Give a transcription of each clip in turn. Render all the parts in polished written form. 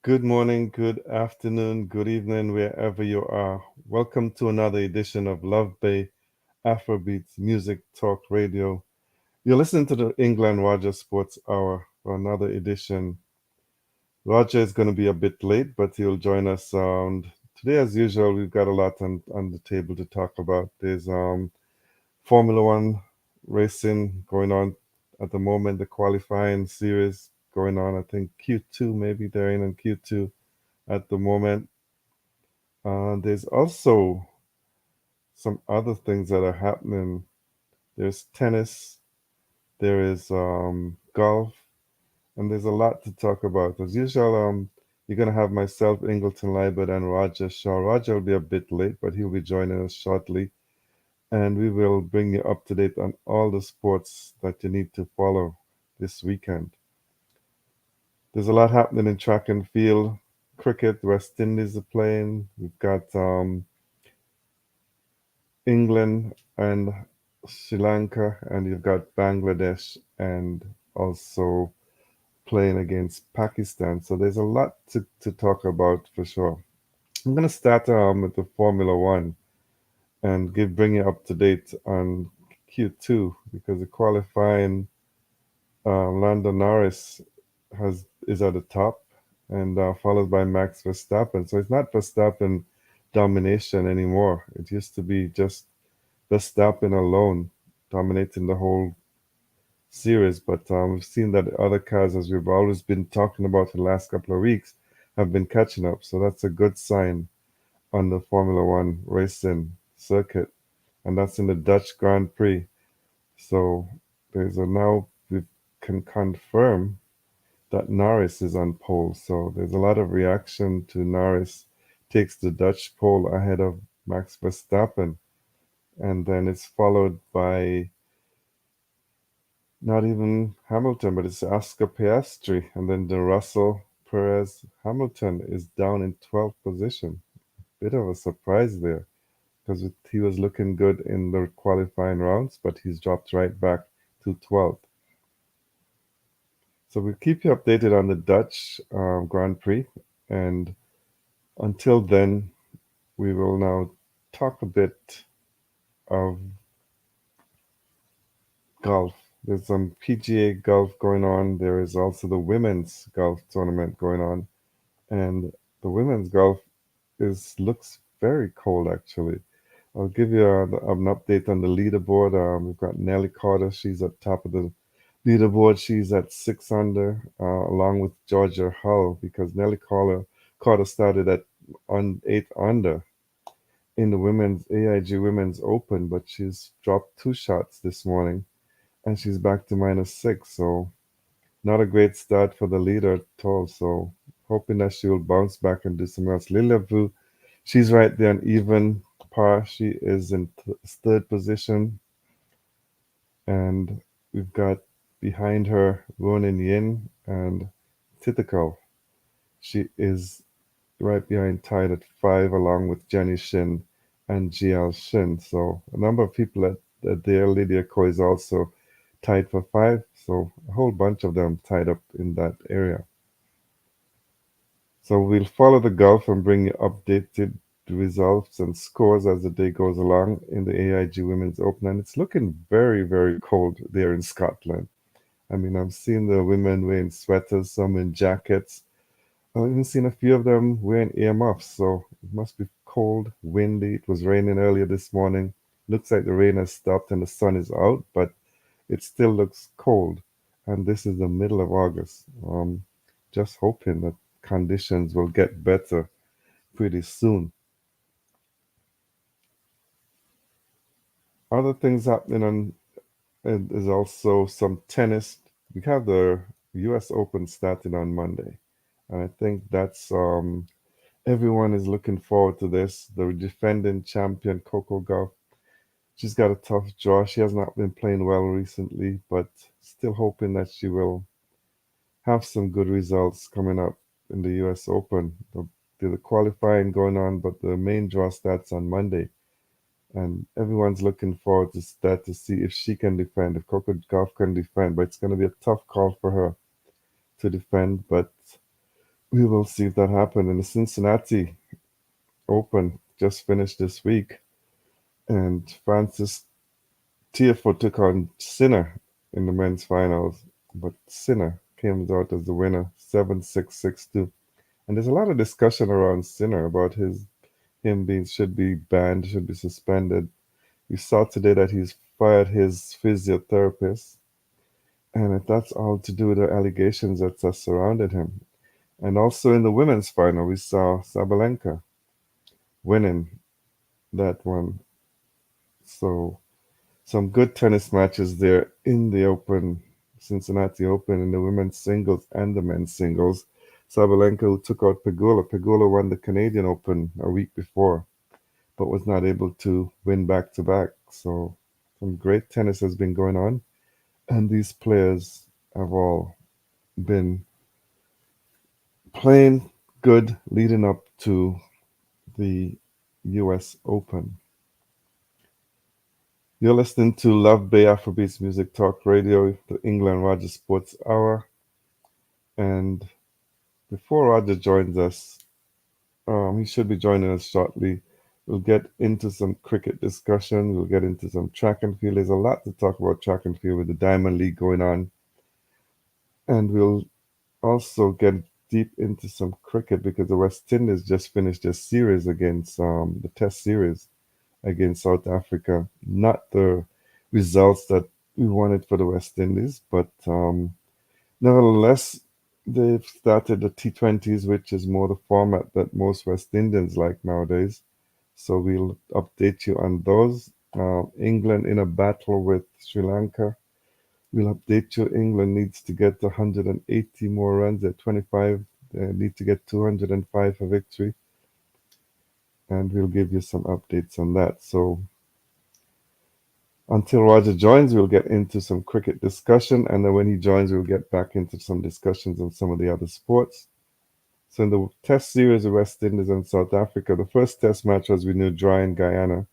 Good morning, good afternoon, good evening, wherever you are. Welcome to another edition of Love Bay Afrobeats Music Talk Radio. You're listening to the England Roger Sports Hour for another edition. Roger is going to be a bit late, but he'll join us. Today, as usual, we've got a lot on the table to talk about. There's Formula One racing going on at the moment, the qualifying series going on. I think Q2, maybe they're in Q2 at the moment. There's also some other things that are happening. There's tennis, there is golf, and there's a lot to talk about. As usual, you're going to have myself, Ingleton, Liburd, and Roger Shaw. Roger will be a bit late, but he'll be joining us shortly. And we will bring you up to date on all the sports that you need to follow this weekend. There's a lot happening in track and field. Cricket, West Indies are playing. We've got England and Sri Lanka, and you've got Bangladesh and also playing against Pakistan. So there's a lot to talk about for sure. I'm going to start with the Formula One and bring you up to date on Q2 because the qualifying Lando Norris is at the top and followed by Max Verstappen. So it's not Verstappen domination anymore. It used to be just Verstappen alone dominating the whole series. But we've seen that other cars, as we've always been talking about for the last couple of weeks, have been catching up. So that's a good sign on the Formula One racing circuit. And that's in the Dutch Grand Prix. So now we can confirm that Norris is on pole. So there's a lot of reaction to Norris takes the Dutch pole ahead of Max Verstappen. And then it's followed by not even Hamilton, but it's Oscar Piastri, and then the Russell Perez Hamilton is down in 12th position. Bit of a surprise there because he was looking good in the qualifying rounds, but he's dropped right back to 12th. So we'll keep you updated on the Dutch Grand Prix, and until then, we will now talk a bit of golf. There's some PGA golf going on. There is also the women's golf tournament going on, and the women's golf is looks very cold actually. I'll give you an update on the leaderboard. We've got Nelly Carter. She's at top of the leaderboard. She's at 6 under, along with Georgia Hull because Carter started at on 8 under in the women's AIG Women's Open, but she's dropped 2 shots this morning and she's back to -6. So not a great start for the leader at all. So hoping that she will bounce back and do something else. Lilia Vu, she's right there on even par. She is in third position. And we've got behind her Ronan Yin and Titical. She is right behind tied at 5 along with Jenny Shin and GL Shin. So a number of people at there. Lydia Ko is also tied for 5. So a whole bunch of them tied up in that area. So we'll follow the golf and bring you updated results and scores as the day goes along in the AIG Women's Open. And it's looking very, very cold there in Scotland. I mean, I've seen the women wearing sweaters, some in jackets. I've even seen a few of them wearing earmuffs. So it must be cold, windy. It was raining earlier this morning. Looks like the rain has stopped and the sun is out, but it still looks cold. And this is the middle of August. Just hoping that conditions will get better pretty soon. Other things happening on is also some tennis. We have the U.S. Open starting on Monday, and I think that's everyone is looking forward to this. The defending champion Coco Gauff, she's got a tough draw. She has not been playing well recently, but still hoping that she will have some good results coming up in the U.S. Open. The qualifying going on, but the main draw starts on Monday. And everyone's looking forward to that to see if she can defend, if Coco Gauff can defend. But it's going to be a tough call for her to defend. But we will see if that happens. And the Cincinnati Open just finished this week, and Francis Tiafoe took on Sinner in the men's finals, but Sinner came out as the winner, 7-6, 6-2. And there's a lot of discussion around Sinner about him being should be banned, should be suspended. We saw today that he's fired his physiotherapist, and if that's all to do with the allegations that have surrounded him. And also in the women's final, we saw Sabalenka winning that one. So some good tennis matches there in the Open, Cincinnati Open, in the women's singles and the men's singles. Sabalenka, who took out Pegula. Pegula won the Canadian Open a week before, but was not able to win back to back. So some great tennis has been going on, and these players have all been playing good leading up to the US Open. You're listening to Love Bay Afrobeats Music Talk Radio, the England Roger Sports Hour. And before Roger joins us, he should be joining us shortly. We'll get into some cricket discussion. We'll get into some track and field. There's a lot to talk about track and field with the Diamond League going on. And we'll also get deep into some cricket because the West Indies just finished their series against the Test series against South Africa. Not the results that we wanted for the West Indies, but nevertheless, they've started the T20s, which is more the format that most West Indians like nowadays. So we'll update you on those. England in a battle with Sri Lanka. We'll update you. England needs to get 180 more runs at 25. They need to get 205 for victory. And we'll give you some updates on that. So until Roger joins, we'll get into some cricket discussion. And then when he joins, we'll get back into some discussions on some of the other sports. So in the Test series of West Indies and South Africa, the first Test match, as we knew, draw in Guyana,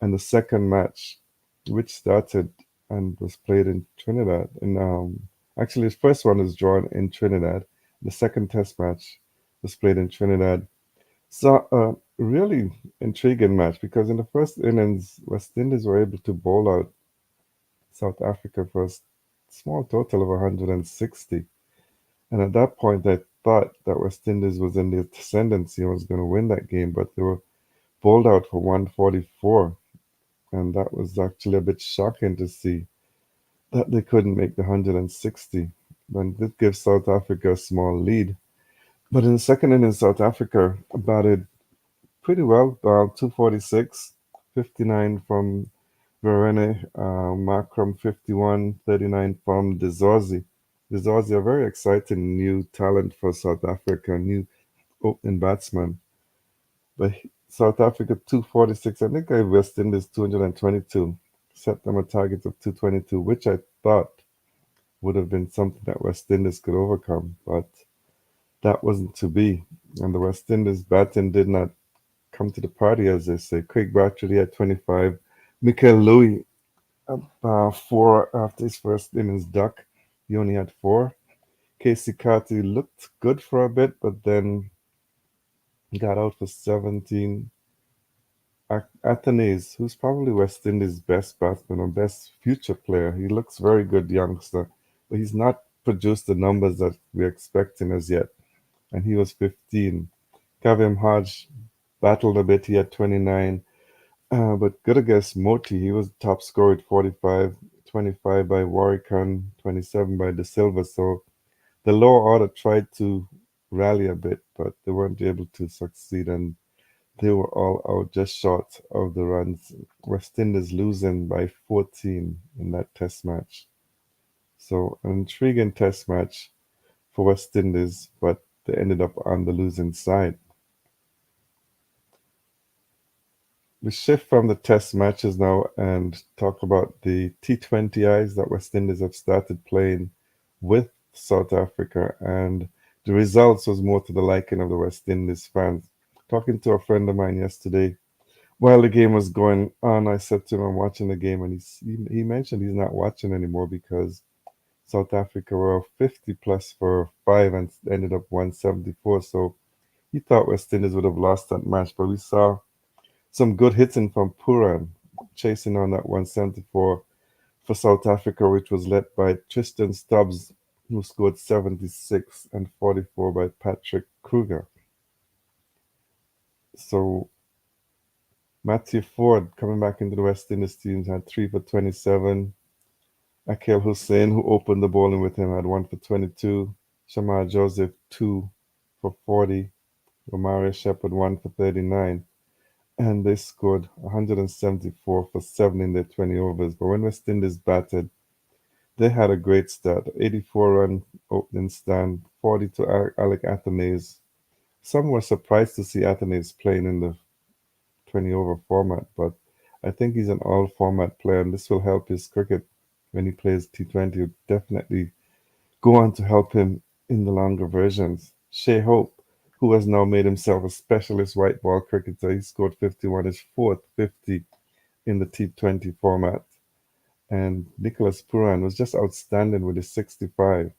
and the second match, which started and was played in Trinidad, and actually the first one was drawn in Trinidad. The second Test match was played in Trinidad. So really intriguing match because in the first innings, West Indies were able to bowl out South Africa for a small total of 160. And at that point, I thought that West Indies was in the ascendancy and was going to win that game, but they were bowled out for 144. And that was actually a bit shocking to see that they couldn't make the 160. But this gives South Africa a small lead. But in the second inning, South Africa batted pretty well, 246, 59 from Verene, Markram 51, 39 from Dezorzi. Dezorzi, a very exciting new talent for South Africa, new opening batsman. But South Africa 246, I think I West Indies 222, set them a target of 222, which I thought would have been something that West Indies could overcome, but that wasn't to be. And the West Indies batting did not come to the party, as they say. Craig Bradshaw had 25. Michael Louis, four after his first innings duck. He only had four. Casey Carty looked good for a bit, but then got out for 17. Athanaze, who's probably West Indies' best batsman or best future player. He looks very good, youngster, but he's not produced the numbers that we're expecting as yet. And he was 15. Kavem Hodge battled a bit. He had 29. But good against Moti. He was top scorer at 45, 25 by Warwickon, 27 by De Silva. So the lower order tried to rally a bit, but they weren't able to succeed. And they were all out just short of the runs. West Indies losing by 14 in that test match. So an intriguing test match for West Indies, but they ended up on the losing side. We shift from the test matches now and talk about the T20Is that West Indies have started playing with South Africa, and the results was more to the liking of the West Indies fans. Talking to a friend of mine yesterday, while the game was going on, I said to him, I'm watching the game, and he mentioned he's not watching anymore because South Africa were 50 plus for 5 and ended up 174. So he thought West Indies would have lost that match, but we saw some good hitting from Puran, chasing on that 174 for South Africa, which was led by Tristan Stubbs, who scored 76 and 44 by Patrick Kruger. So Matthew Ford coming back into the West Indies teams had 3 for 27. Akel Hussein, who opened the bowling with him, had 1 for 22. Shamar Joseph, 2 for 40. Romario Shepherd, 1 for 39. And they scored 174 for 7 in their 20 overs. But when West Indies batted, they had a great start. 84-run opening stand, 40 to Alec Athanaze. Some were surprised to see Athanaze playing in the 20 over format, but I think he's an all format player, and this will help his cricket when he plays T20. It'll definitely go on to help him in the longer versions. Shea Hope, who has now made himself a specialist white ball cricketer, he scored 51, his fourth 50 in the T20 format. And Nicholas Puran was just outstanding with his 65.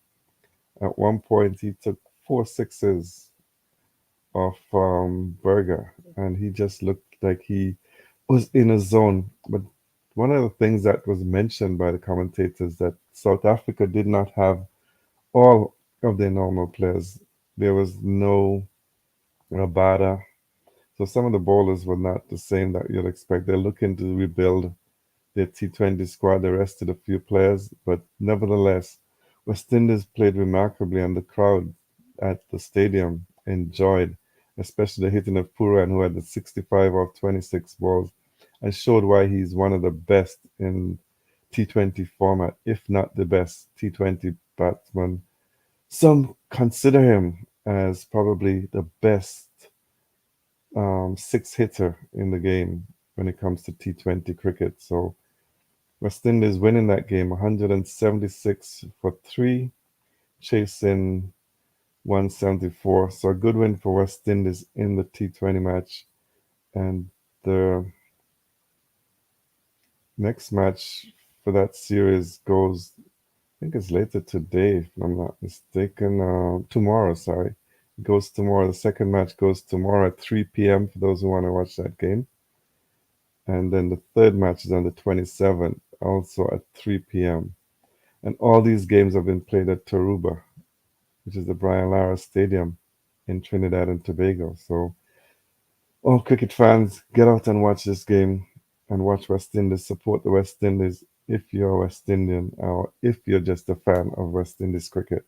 At one point, he took 4 sixes off Berger, and he just looked like he was in a zone. But one of the things that was mentioned by the commentators that South Africa did not have all of their normal players. There was no Rabada. So some of the bowlers were not the same that you'd expect. They're looking to rebuild their T20 squad. They rested a few players, but nevertheless, West Indies played remarkably, and the crowd at the stadium enjoyed, especially the hitting of Puran, who had the 65 off 26 balls, and showed why he's one of the best in T20 format, if not the best T20 batsman. Some consider him as probably the best six hitter in the game when it comes to T20 cricket. So West Indies winning that game 176 for 3, chasing 174. So a good win for West Indies in the T20 match. And the next match for that series goes, I think it's later today, if I'm not mistaken. Tomorrow, sorry. It goes tomorrow. The second match goes tomorrow at 3 p.m. for those who want to watch that game. And then the third match is on the 27th, also at 3 p.m. And all these games have been played at Taruba, which is the Brian Lara Stadium in Trinidad and Tobago. So, all cricket fans, get out and watch this game and watch West Indies. Support the West Indies if you're a West Indian or if you're just a fan of West Indies cricket.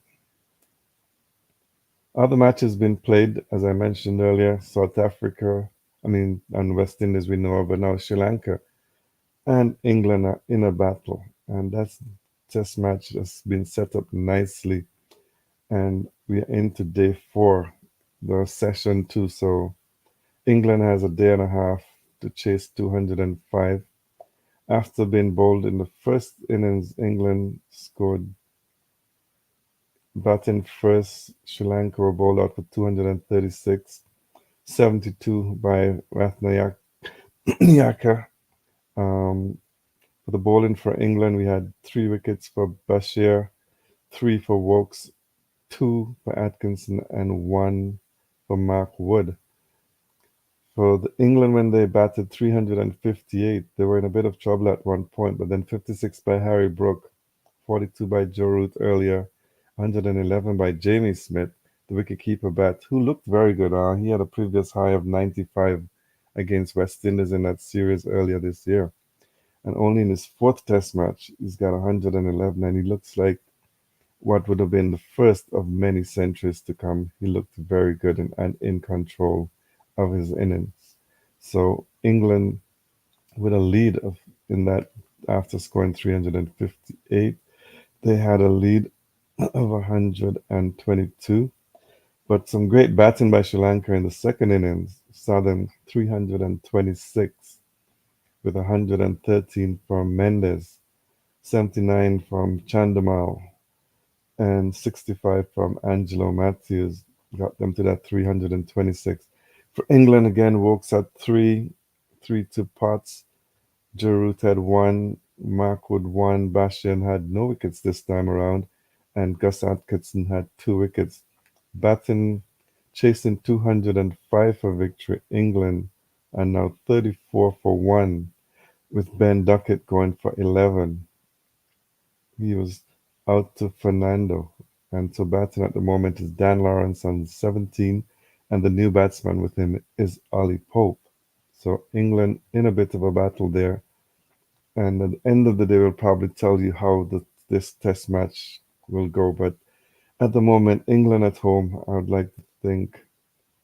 Other matches been played, as I mentioned earlier, South Africa, and West Indies we know of, but now Sri Lanka and England are in a battle. And that's test match has been set up nicely. And we are into day 4, the session 2. So England has a day and a half to chase 205. After being bowled in the first innings, England scored batting first. Sri Lanka were bowled out for 236, 72 by Ratnayaka. Um, for the bowling for England, we had 3 wickets for Bashir, 3 for Wokes, 2 for Atkinson, and 1 for Mark Wood. For England, when they batted 358, they were in a bit of trouble at one point, but then 56 by Harry Brook, 42 by Joe Root earlier, 111 by Jamie Smith, the wicketkeeper bat, who looked very good. He had a previous high of 95 against West Indies in that series earlier this year. And only in his fourth test match, he's got 111, and he looks like what would have been the first of many centuries to come. He looked very good and in control of his innings. So England with a lead of in that after scoring 358, they had a lead of 122. But some great batting by Sri Lanka in the second innings saw them 326 with 113 from Mendes, 79 from Chandamal, and 65 from Angelo Matthews got them to that 326. For England again, Wokes had 3 to Potts. Giroud had 1, Markwood 1, Bashan had no wickets this time around, and Gus Atkinson had 2 wickets. Batting, chasing 205 for victory. England are now 34 for 1, with Ben Duckett going for 11. He was out to Fernando. And so batting at the moment is Dan Lawrence on 17, and the new batsman with him is Ollie Pope. So England in a bit of a battle there. And at the end of the day, we'll probably tell you how this test match will go. But at the moment, England at home, I would like to think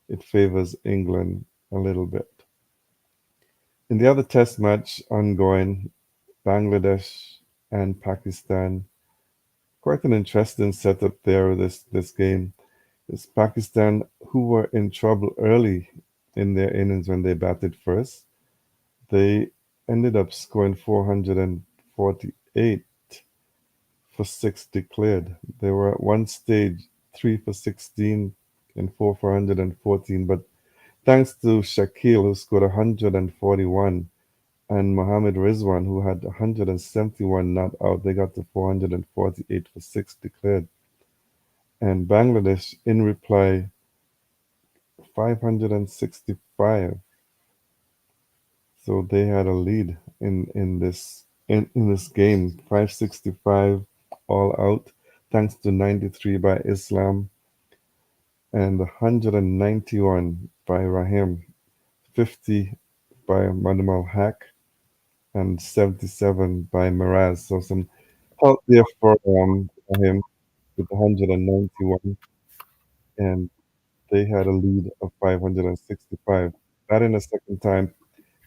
it favors England a little bit. In the other test match ongoing, Bangladesh and Pakistan, quite an interesting setup there with this game. It's Pakistan who were in trouble early in their innings when they batted first. They ended up scoring 448 for 6 declared. They were at one stage 3 for 16 and 4 for 114, but thanks to Shakil who scored 141 and Mohammad Rizwan who had 171 not out, they got to 448 for 6 declared. And Bangladesh in reply 565. So they had a lead in this game, 565 all out, thanks to 93 by Islam and 191 by Rahim, 50 by Manuel Hack, and 77 by Miraz. So some help there for him with 191, and they had a lead of 565. That in the second time,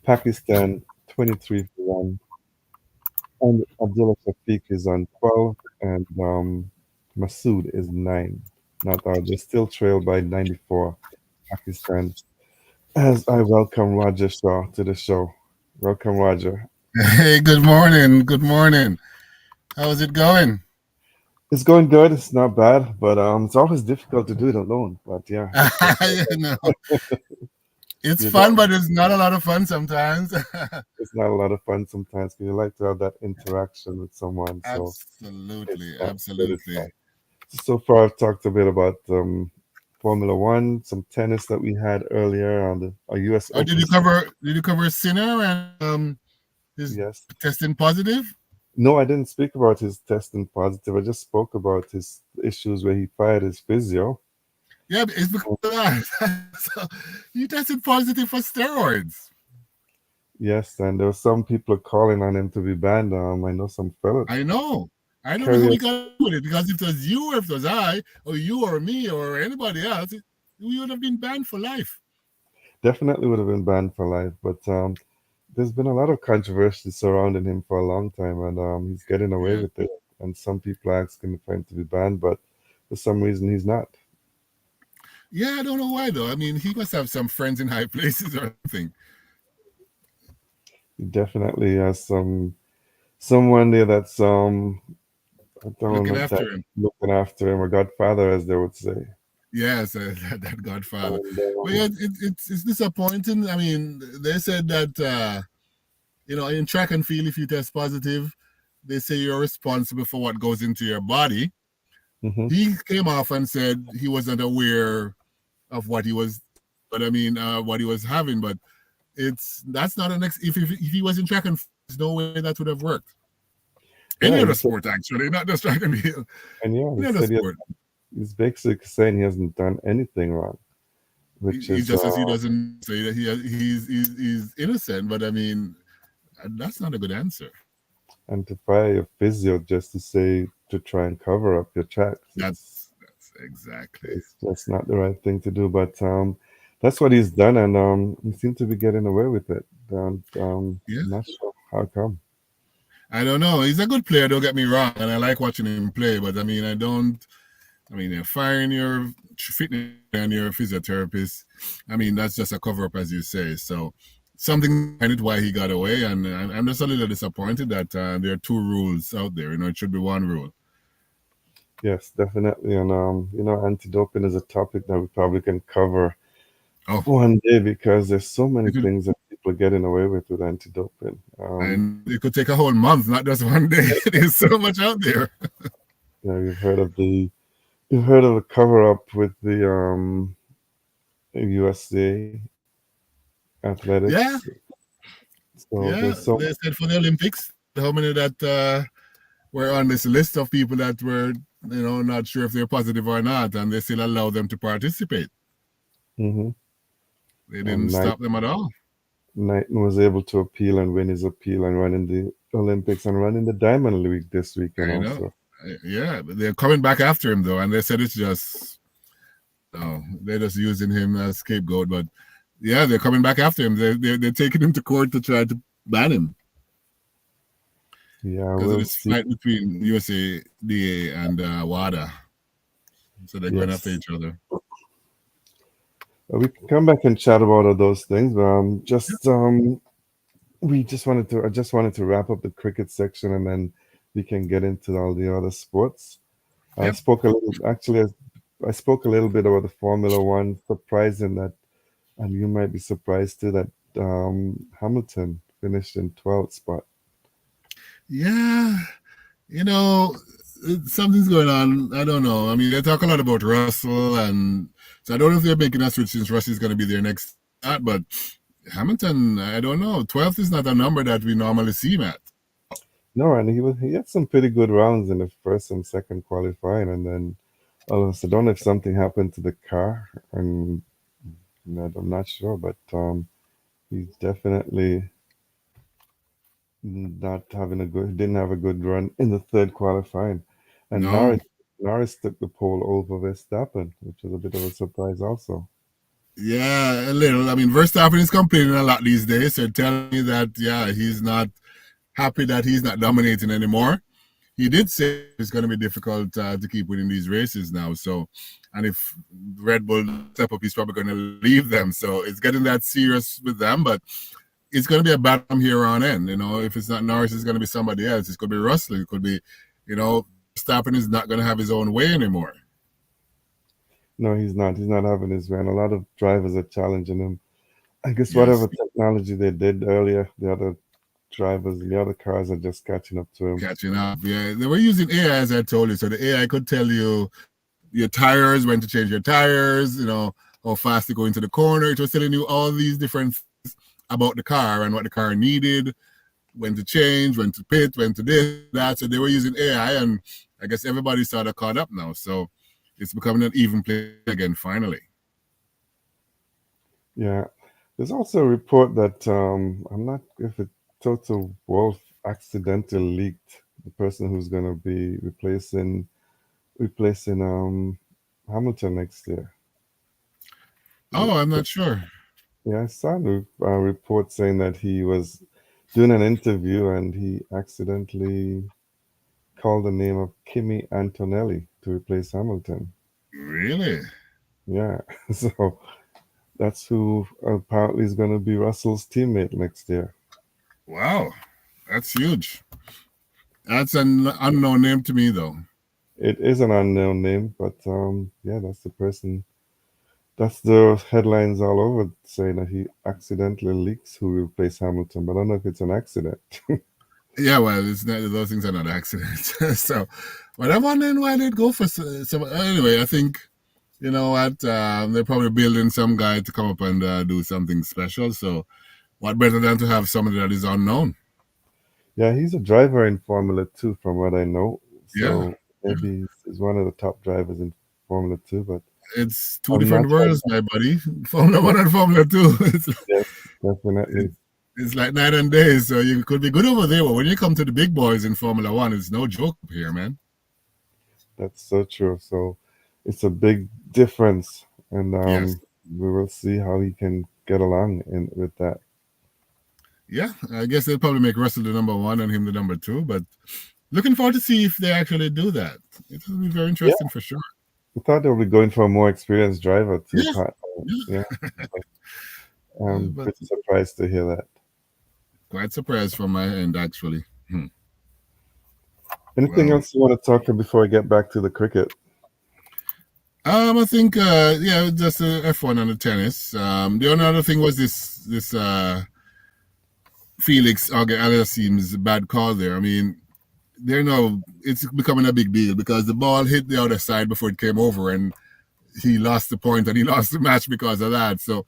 Pakistan 23 for 1, and Abdullah Shafiq is on 12, and Masood is 9. Not out. They still trail by 94, Pakistan. As I welcome Roger Shaw to the show. Welcome, Roger. Hey, good morning. Good morning. How's it going? It's going good. It's not bad, but it's always difficult to do it alone. But yeah, you know, it's you fun, got but it's not a lot of fun sometimes. it's not a lot of fun sometimes because you like to have that interaction with someone. So it's Absolutely, fun, but it's absolutely. fun. So far, I've talked a bit about Formula One, some tennis that we had earlier on the U.S. Did Open. you cover? Did you cover Sinner and his Yes. testing positive? No, I didn't speak about his testing positive. I just spoke about his issues where he fired his physio. Yeah, it's because of that. So, you tested positive for steroids. Yes, and there were some people calling on him to be banned. I know some fellow I know. I don't know how we carriers got away with it because if it was you, or if it was I, or you, or me, or anybody else, we would have been banned for life. definitely would have been banned for life. But there's been a lot of controversy surrounding him for a long time, and he's getting away Yeah. with it. And some people are asking for him to be banned, but for some reason he's not. Yeah, I don't know why though. I mean, he must have some friends in high places or something He definitely has someone there that's I don't looking know that after him. looking after him, a godfather, as they would say. Yes, that Godfather. And But yeah, it's disappointing. I mean, they said that in track and field, if you test positive, they say you're responsible for what goes into your body. mhm. He came off and said he wasn't aware of what he was, but I mean, what he was having. But that's not an if he was in track and field, there's no way that would have worked. Any Yeah, other sport, actually, not just track and field. he Any other said sport. he's basically saying he hasn't done anything wrong, which He is just says he doesn't say that he's innocent, but I mean that's not a good answer. and to fire your physio just to say to try and cover up your tracks. That's exactly. It's just not the right thing to do. But that's what he's done, and he seemed to be getting away with it. Yeah, Not sure how come. I don't know. He's a good player. Don't get me wrong, and I like watching him play. But I mean, I don't. I mean, you're firing your fitness and your physiotherapist. I mean, that's just a cover up, as you say. So something behind it why he got away, and I'm just a little disappointed that there are two rules out there. It should be one rule. Yes, definitely. And anti-doping is a topic that we probably can cover Oh, one day because there's so many it could, things that people are getting away with anti-doping. and it could take a whole month, not just one day. There's so much out there. Yeah, you've heard of the cover up with the USA athletics. Yeah, So yeah. there's so They said for the Olympics, how many that were on this list of people that were, not sure if they're positive or not, and they still allow them to participate. hmm They didn't and stop them at all. Knighton was able to appeal and win his appeal and run in the Olympics and run in the Diamond League this weekend I know. also. Yeah, they're coming back after him though, and they said it's just they're just using him as scapegoat. But yeah, they're coming back after him. They're taking him to court to try to ban him Yeah, because of we'll this see. fight between USADA and WADA. So they're going after Yes. each other. We can come back and chat about all those things, but I just wanted to wrap up the cricket section and then we can get into all the other sports. I Yep. spoke a little, actually, I spoke a little bit about the Formula One. Surprising that, and you might be surprised too, that Hamilton finished in 12th spot. Yeah, you know, something's going on. I don't know. I mean, they talk a lot about Russell, and so I don't know if they're making a switch since Russell's going to be their next start. But Hamilton, I don't know. 12th is not a number that we normally see, Matt. No, and he had some pretty good rounds in the first and second qualifying, and then all of a sudden, I don't know if something happened to the car, and I'm not sure, but he's definitely not having a good, didn't have a good run in the third qualifying. And No. Norris took the pole over Verstappen, which was a bit of a surprise also. Yeah, a little. I mean, Verstappen is complaining a lot these days. So telling me that, yeah, he's not happy that he's not dominating anymore. He did say it's going to be difficult to keep winning these races now. So, and if Red Bull step up, he's probably going to leave them. So it's getting that serious with them. But it's going to be a battle from here on in. If it's not Norris, it's going to be somebody else. It's going to be Russell. It could be, Verstappen is not going to have his own way anymore. No, he's not. He's not having his way. And a lot of drivers are challenging him. I guess Yes, whatever technology they did earlier, the other drivers and the other cars are just catching up to him. catching up. Yeah, they were using AI, as I told you. So the AI could tell you your tires, when to change your tires, how fast to go into the corner. It was telling you all these different things about the car and what the car needed, when to change, when to pit, when to this, that. So they were using AI, and I guess everybody's sort of caught up now. So it's becoming an even play again, finally. Yeah. There's also a report that I'm not if it Toto Wolf accidentally leaked the person who's going to be replacing Hamilton next year. Oh, I'm not sure. Yeah, I saw a report saying that he was doing an interview and he accidentally called the name of Kimi Antonelli to replace Hamilton. Really? Yeah, so that's who apparently is going to be Russell's teammate next year. Wow, that's huge. That's an unknown name to me, though. It is an unknown name, but yeah, that's the person. That's the headlines all over saying that he accidentally leaks who will replace Hamilton, but I don't know if it's an accident. Yeah, well, it's not, those things are not accidents. So, but I'm wondering why they'd go for some. Anyway, I think you know what they're probably building some guy to come up and do something special. So, what better than to have somebody that is unknown? Yeah, he's a driver in Formula 2 from what I know. Yeah, So maybe he's one of the top drivers in Formula 2, but it's two I'm different not sure. worlds, my buddy. Formula Yeah, One and Formula Two. yes, definitely. It's like night and day. So you could be good over there, but when you come to the big boys in Formula One, it's no joke up here, man. That's so true. So it's a big difference, and Yes. we will see how he can get along with that. Yeah, I guess they'll probably make Russell the number one and him the number two, but looking forward to see if they actually do that. It will be very Yeah, interesting for sure. I thought they would be going for a more experienced driver to Yeah, part. yeah. Yeah, I'm But pretty surprised to hear that. quite surprised from my end, actually. Anything Well, else you want to talk before I get back to the cricket? I think, yeah, just the F1 and the tennis. The only other thing was this Felix Auger-Aliassime's bad call there. I mean, they're now it's becoming a big deal because the ball hit the other side before it came over, and he lost the point and he lost the match because of that. So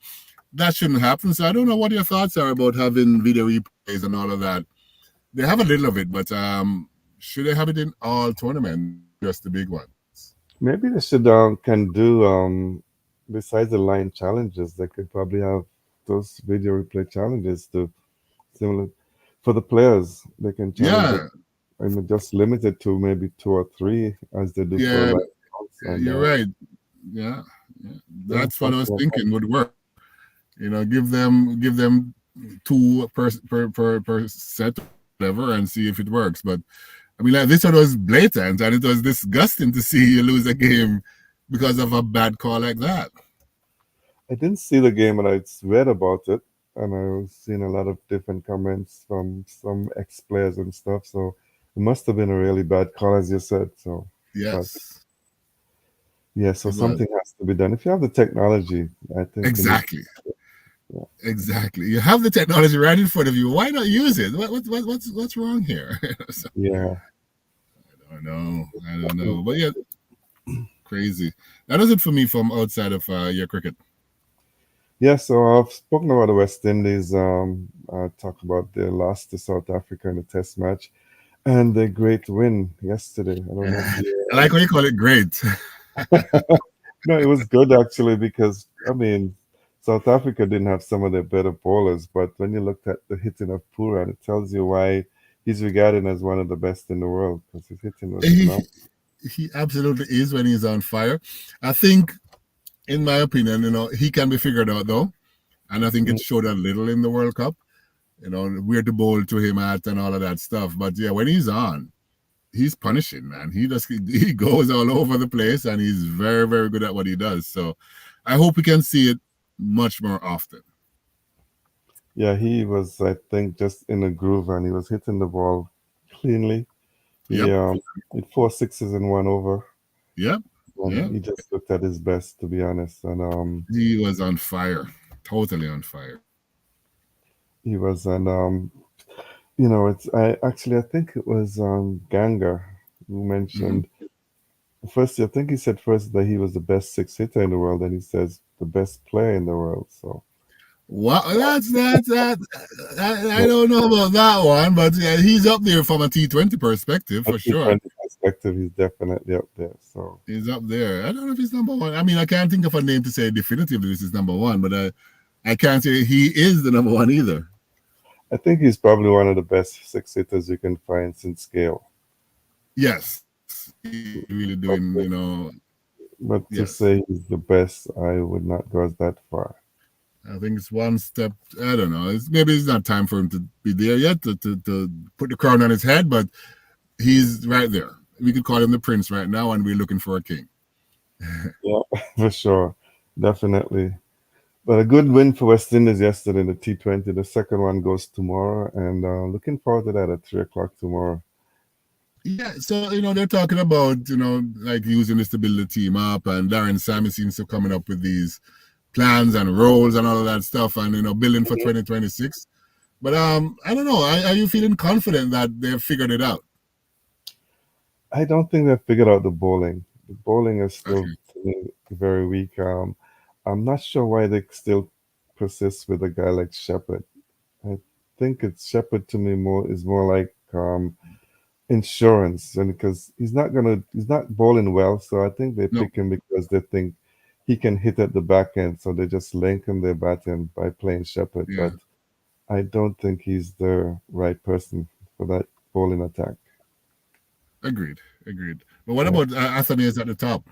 that shouldn't happen. So I don't know what your thoughts are about having video replays and all of that. They have a little of it, but should they have it in all tournaments, not just the big ones? Maybe they should can do besides the line challenges, they could probably have those video replay challenges to similar for the players. They can challenge it. Yeah, I mean, just limit it to maybe two or three as they do for yeah, live rounds, and you're right. Yeah, yeah, yeah, that's what I something was like that. thinking would work. Give them two per set or whatever, and see if it works. But I mean, like this one was blatant, and it was disgusting to see you lose a game because of a bad call like that. I didn't see the game, and I read about it, and I was seeing a lot of different comments from some ex-players and stuff. So it must have been a really bad call, as you said. So, but Yes, yeah, so it was something has to be done. If you have the technology, I think you need. exactly, Yeah, exactly. You have the technology right in front of you. Why not use it? What's wrong here? So, yeah. I don't know. I don't know. But yeah, crazy. That is it for me from outside of your cricket. Yeah, so I've spoken about the West Indies. I talked about their loss to South Africa in the Test match and the great win yesterday. I don't know if I you. like when you call it great. No, it was good actually because I mean, South Africa didn't have some of their better bowlers, but when you looked at the hitting of Puran, it tells you why he's regarded as one of the best in the world because his hitting was he, phenomenal. he absolutely is when he's on fire. I think, in my opinion, he can be figured out though, and I think it Mm. showed a little in the World Cup. Where to bowl to him at and all of that stuff. But yeah, when he's on, he's punishing, man. He goes all over the place, and he's very very good at what he does. So I hope we can see it much more often. Yeah, he was, I think, just in a groove and he was hitting the ball cleanly. He Yep, hit four sixes in one over, yep, and yep. he just looked at his best, to be honest. And He was on fire, totally on fire. he was, and it's I think it was Ganga who Mm-hmm. mentioned first. I think he said first that he was the best six hitter in the world, and he says the best player in the world. So Well, that's that. I yeah, don't know about that one, but yeah, he's up there from a T20 perspective a for sure. different perspective, he's definitely up there. So He's up there. I don't know if he's number one. I mean, I can't think of a name to say definitively this is number one, but I can't say he is the number one either. I think he's probably one of the best six hitters you can find since Gale. Yes, he's really doing, But but to yes. say he's the best, I would not go that far. I think it's one step. I don't know. Maybe it's not time for him to be there yet to put the crown on his head, but he's right there. We could call him the prince right now, and we're looking for a king. Yeah, for sure, definitely. But a good win for West Indies yesterday in the T20. The second one goes tomorrow, and looking forward to that at 3 o'clock tomorrow. Yeah, so they're talking about like using this to build the team up, and Darren Sammy seems to coming up with these plans and roles and all of that stuff, and building for 2026. But I don't know. Are you feeling confident that they've figured it out? I don't think they've figured out the bowling. The bowling is still Okay. to me, very weak. I'm not sure why they still persist with a guy like Shepard. I think it's Shepard to me more is more like insurance, and because he's not bowling well, so I think they No. pick him because they think he can hit at the back end, so they just lengthen their batting by playing Shepard. Yeah. But I don't think he's the right person for that bowling attack. Agreed. Agreed. But what Yeah. about Anthony is at the top?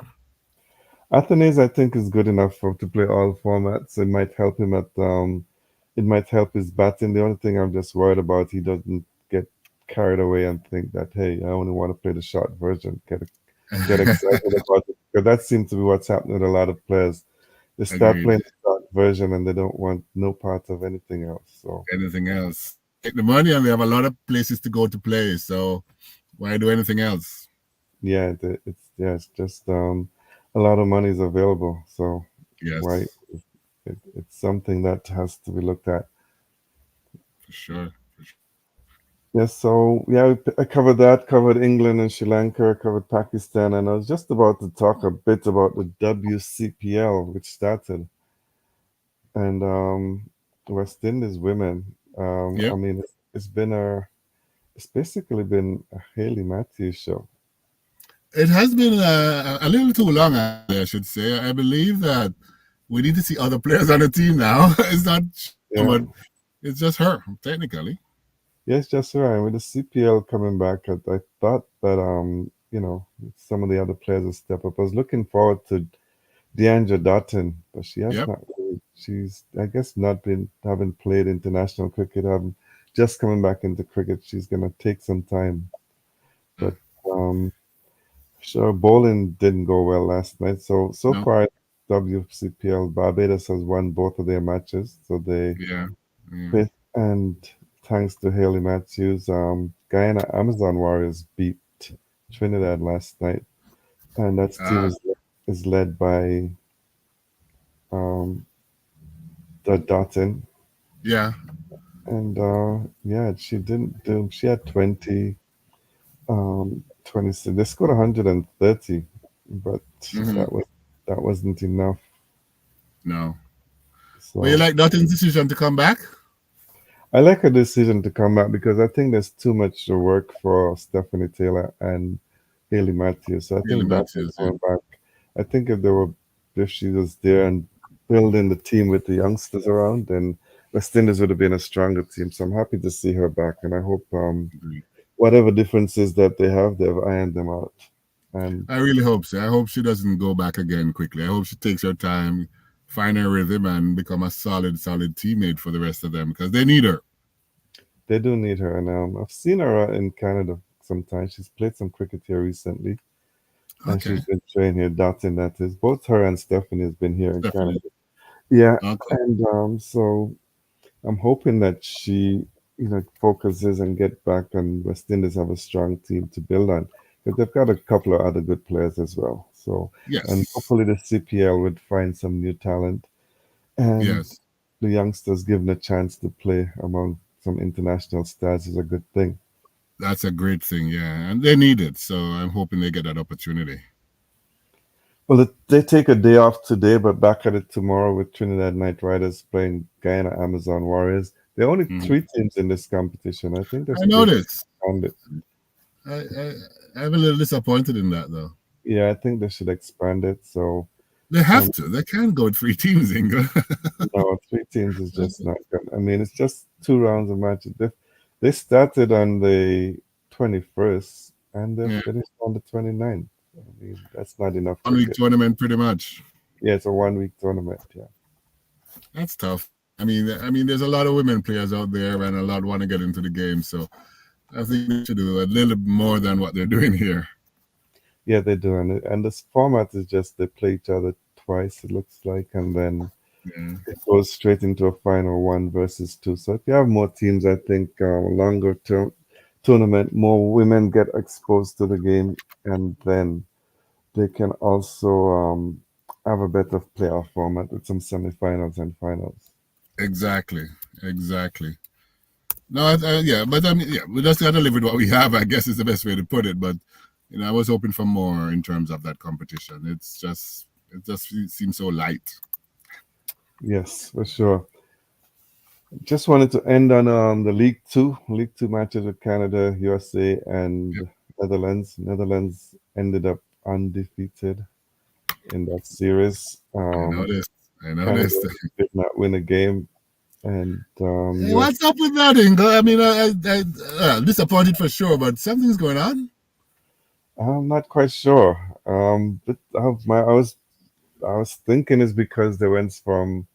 Athens, I think, is good enough for to play all formats. It might help him at it might help his batting. The only thing I'm just worried about, he doesn't get carried away and think that, hey, I only want to play the short version. Get excited about it. Because that seems to be what's happening with a lot of players. They start Agreed. playing the short version and they don't want no part of anything else. So Anything else? Take the money, and they have a lot of places to go to play. So why do anything else? yeah, it's just a lot of money is available. So why Yes, it's something that has to be looked at. for sure. For sure. Yes, so yeah, I covered that, covered England and Sri Lanka, covered Pakistan, and I was just about to talk a bit about the WCPL, which started, and West Indies women. I Yep. mean, it's basically been a Haley Matthews show. It has been a little too long, actually, I should say. I believe that we need to see other players on the team now. It's not sure, Yeah, but it's just her, technically. yes, just right. With the CPL coming back, I thought that some of the other players will step up. I was looking forward to Deandra Dotton, but she has Yep. not. She's, I guess, not been haven't played international cricket. Haven't just coming back into cricket. She's gonna take some time. But um, sure, bowling didn't go well last night. So No. far, WCPL Barbados has won both of their matches. So they Yeah. Yeah. and thanks to Haley Matthews, Guyana Amazon Warriors beat Trinidad last night, and that team Uh, is led by um, the Dotton. yeah. And yeah, she didn't do. She had 20. They scored 130, but Hmm. that wasn't enough. No. But you So like Dotton's decision to come back? I like her decision to come back because I think there's too much work for Stephanie Taylor and Haley Matthews. So I Really think Dotton matches, yeah. coming back. I think if she was there and building the team with the youngsters around, then West Indies would have been a stronger team. So I'm happy to see her back, and I hope Agree. whatever differences that they have, they've ironed them out. And I really hope so. I hope she doesn't go back again quickly. I hope she takes her time, find her rhythm, and become a solid teammate for the rest of them because they need her. they do need her. And I've seen her in Canada sometimes. She's played some cricket here recently, and she's Okay. been training here. Dotting, that is. Both her and Stephanie has been here in Canada. Definitely. Yeah, Okay. and so I'm hoping that she, focuses and get back, and West Indies have a strong team to build on because they've got a couple of other good players as well. So, and Yes. hopefully the CPL would find some new talent and Yes. the youngsters given a chance to play among some international stars is a good thing. That's a great thing, yeah. And they need it. So I'm hoping they get that opportunity. Well, they take a day off today, but back at it tomorrow with Trinidad Knight Riders playing Guyana Amazon Warriors. There are only Mhm. three teams in this competition. I think I they should noticed. expand it. I, I'm a little disappointed in that, though. Yeah, I think they should expand it. So, They have um, to. They can't go with three teams, Ingle. no, three teams is just not good. I mean, it's just two rounds of matches. They started on the 21st and they Yeah. finished on the 29th. I mean, that's not enough 1 week cricket. tournament, pretty much. Yeah, it's a 1 week tournament. Yeah. That's tough. I mean, there's a lot of women players out there, and a lot want to get into the game. So I think they should do a little more than what they're doing here. Yeah, they do. And this format is just they play each other twice, it looks like, and then Yeah. it goes straight into a final one versus two. So if you have more teams, I think longer term tournament, more women get exposed to the game, and then they can also have a better playoff format with some semifinals and finals. Exactly. Exactly. No, yeah, but I mean, yeah, we just got to live with what we have. I guess is the best way to put it. But I was hoping for more in terms of that competition. It just seems so light. Yes, for sure. Just wanted to end on the League Two matches with Canada, USA, Yep, and Netherlands. Netherlands ended up undefeated in that series. I noticed. I Canada noticed. did not win a game, and Hey, US. what's up with that, Ingo? I mean, disappointed for sure, but something's going on. I'm not quite sure. But I was thinking it's because they went from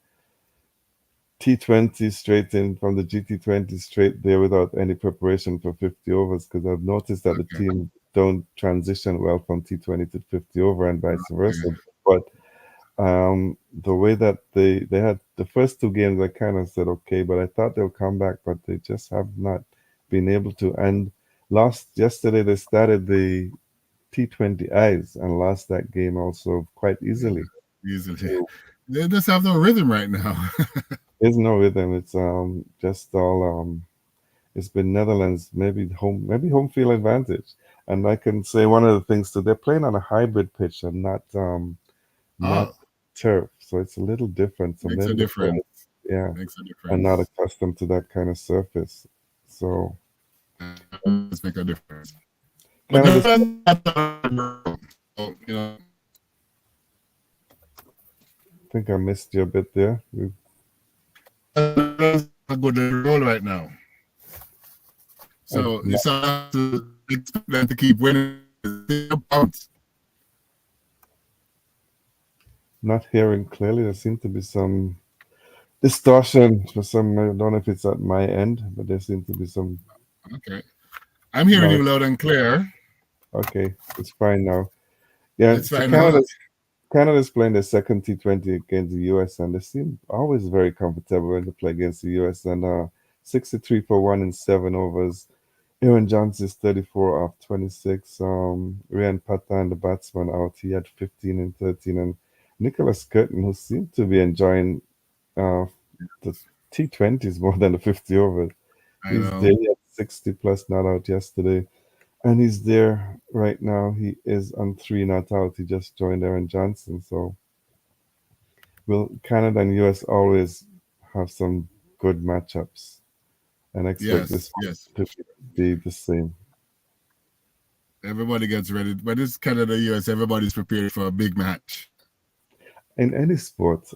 T20 straight in from the GT20 straight there without any preparation for 50 overs because I've noticed that the Okay. team don't transition well from T20 to 50 over and vice Okay. versa. But the way that they had the first two games, I kind of said okay, but I thought they'll come back, but they just have not been able to. And lost yesterday, they started the T20 Eyes and lost that game also quite Yeah, easily. easily. So They just have no rhythm right now. there's no rhythm. It's just all it's been Netherlands, maybe home field advantage. And I can say one of the things too, they're playing on a hybrid pitch and not Oh, turf, so it's a little different. So makes a maybe the players, difference. yeah, Makes a are not difference. accustomed to that kind of surface. So Always make a difference. But the Canada's, Netherlands had so, I think I missed you a bit there. a good role right now. I'm So you still have to expect them to keep winning. not hearing clearly. There seems to be some distortion for some. I don't know if it's at my end, but there seems to be some Okay. I'm hearing noise. you loud and clear. Okay, it's fine now. Yeah, It's so fine now. Canada's playing their second T20 against the US, and they seem always very comfortable when they play against the US. And 63 for 1 in 7 overs. Aaron Johnson's 34 off 26. Ryan Patan, the batsman, out. He had 15 and 13. And Nicholas Curtin, who seemed to be enjoying uh, the T20s more than the 50 overs. I He's there. know. He had 60 plus not out yesterday. And he's there right now. He is on 3 not out. He just joined Aaron Johnson. So, will Canada and US always have some good matchups? And I expect this Yes, one yes. to be the same. Everybody gets ready. But this Canada US, everybody's prepared for a big match. In any sport,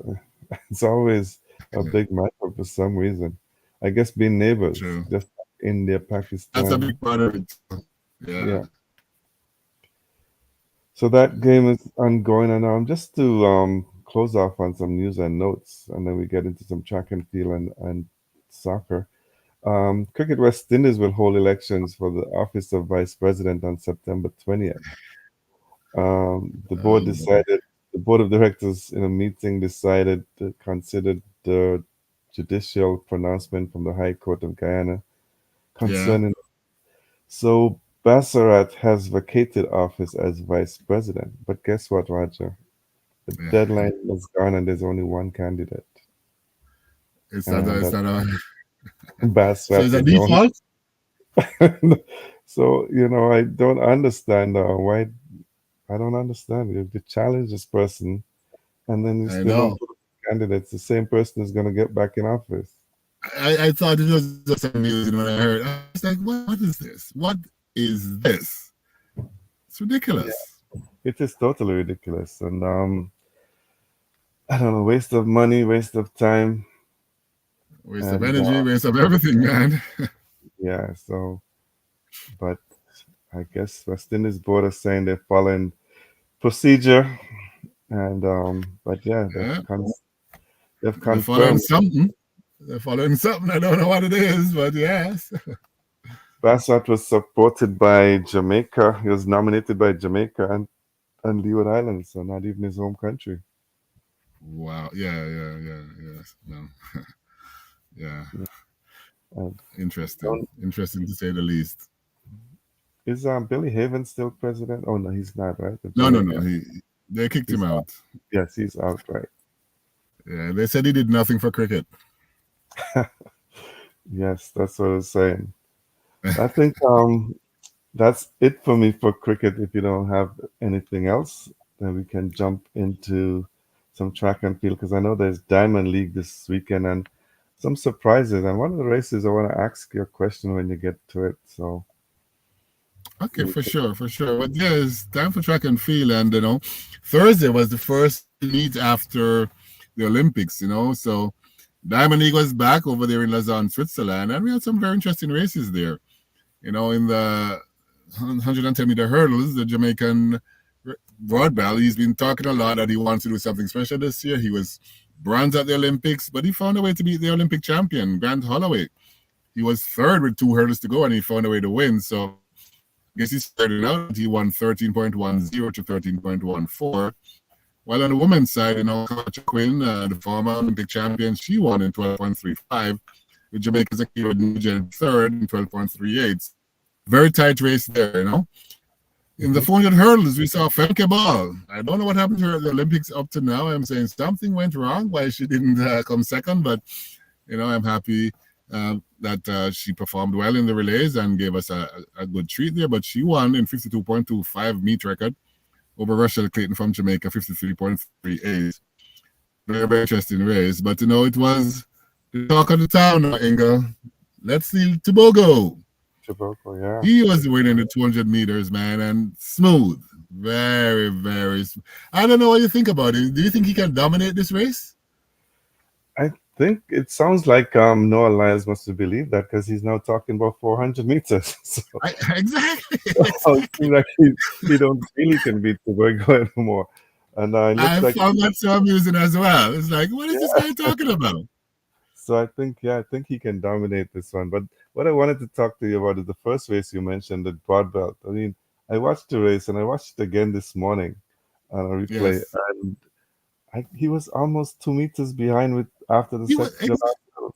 it's always a big matchup for some reason. I guess being neighbors, True. just India, That's a Pakistan. big part of it. Yeah. Yeah. So that game is ongoing, and just to close off on some news and notes, and then we get into some track and field and soccer. Cricket West Indies will hold elections for the office of vice president on September 20th. The board Oh boy. decided, the board of directors in a meeting decided to consider the judicial pronouncement from the High Court of Guyana Yeah. concerning. So Bassarat has vacated office as vice president, but guess what, Roger? The Yeah. deadline is gone, and there's only one candidate, and It's that not a so Bassarat it's a is the only. default. So I don't understand why. I don't understand. If you challenge this person, and then you I still don't know. put up candidates, the same person is going to get back in office. I thought it was just amusing when I heard. I was like, what is this? What is this? It's Yeah, ridiculous. it is totally ridiculous, and I don't know, waste of money, waste of time, Waste of and energy, waste of everything, man. yeah. So, but I guess West Indies board is saying they're following procedure, and but yeah, Yeah. they've They're following confirmed something. They're following something. I don't know what it is, but yes. Bassat was supported by Jamaica. He was nominated by Jamaica and Leeward Islands, so not even his home country. Wow. Yeah. Yes. No. Yeah. Yeah. And Interesting. don't, Interesting to say the least. is Billy Haven still president? Oh no, he's not, right? Of No. Jamaica. They kicked him He's out. out. Yes, he's out, right? Yeah. They said he did nothing for cricket. Yes, that's what I was saying. I think that's it for me for cricket. If you don't have anything else, then we can jump into some track and field because I know there's Diamond League this weekend and some surprises. And one of the races, I want to ask you a question when you get to it. So Okay, we for can, sure, for sure. But yeah, it's time for track and field, and Thursday was the first meet after the Olympics. So Diamond League was back over there in Lausanne, Switzerland, and we had some very interesting races there. In the 110-meter hurdles, the Jamaican Broadbell, he's been talking a lot that he wants to do something special this year. He was bronze at the Olympics, but he found a way to beat the Olympic champion, Grant Holloway. He was third with 2 hurdles to go, and he found a way to win. So I guess he started out, he won 13.10 to 13.14. While on the women's side, Katja Quinn, the former Olympic champion, she won in 12.35, with Jamaica's Akira Nugent third in 12.38. Very tight race there. In the Mhm. 400 hurdles, we saw Femke Ball. I don't know what happened to her at the Olympics up to now. I'm saying something went wrong, why she didn't come second, but I'm happy. that she performed well in the relays and gave us a good treat there. But she won in 52.25 meet record over Rochelle Clayton from Jamaica, 53.38. Very, very interesting race. But, it was the talk of the town now, Ingle. Let's see Tobago. Chiboko, yeah. He was winning the 200 meters, man, and smooth. Very, very smooth. I don't know what you think about it. Do you think he can dominate this race? I think it sounds like Noah Lyles must have believed that because he's now talking about 400 meters. So Exactly. it seems like he don't feel he can beat Tobago anymore. And it looks I like, found that so amusing as well. It's like, what is this yeah. guy talking about? So I think he can dominate this one. But what I wanted to talk to you about is the first race you mentioned, the broad belt. I mean, I watched the race and I watched it again this morning on a replay, Yes. and he was almost 2 meters behind with after He was, the last hill.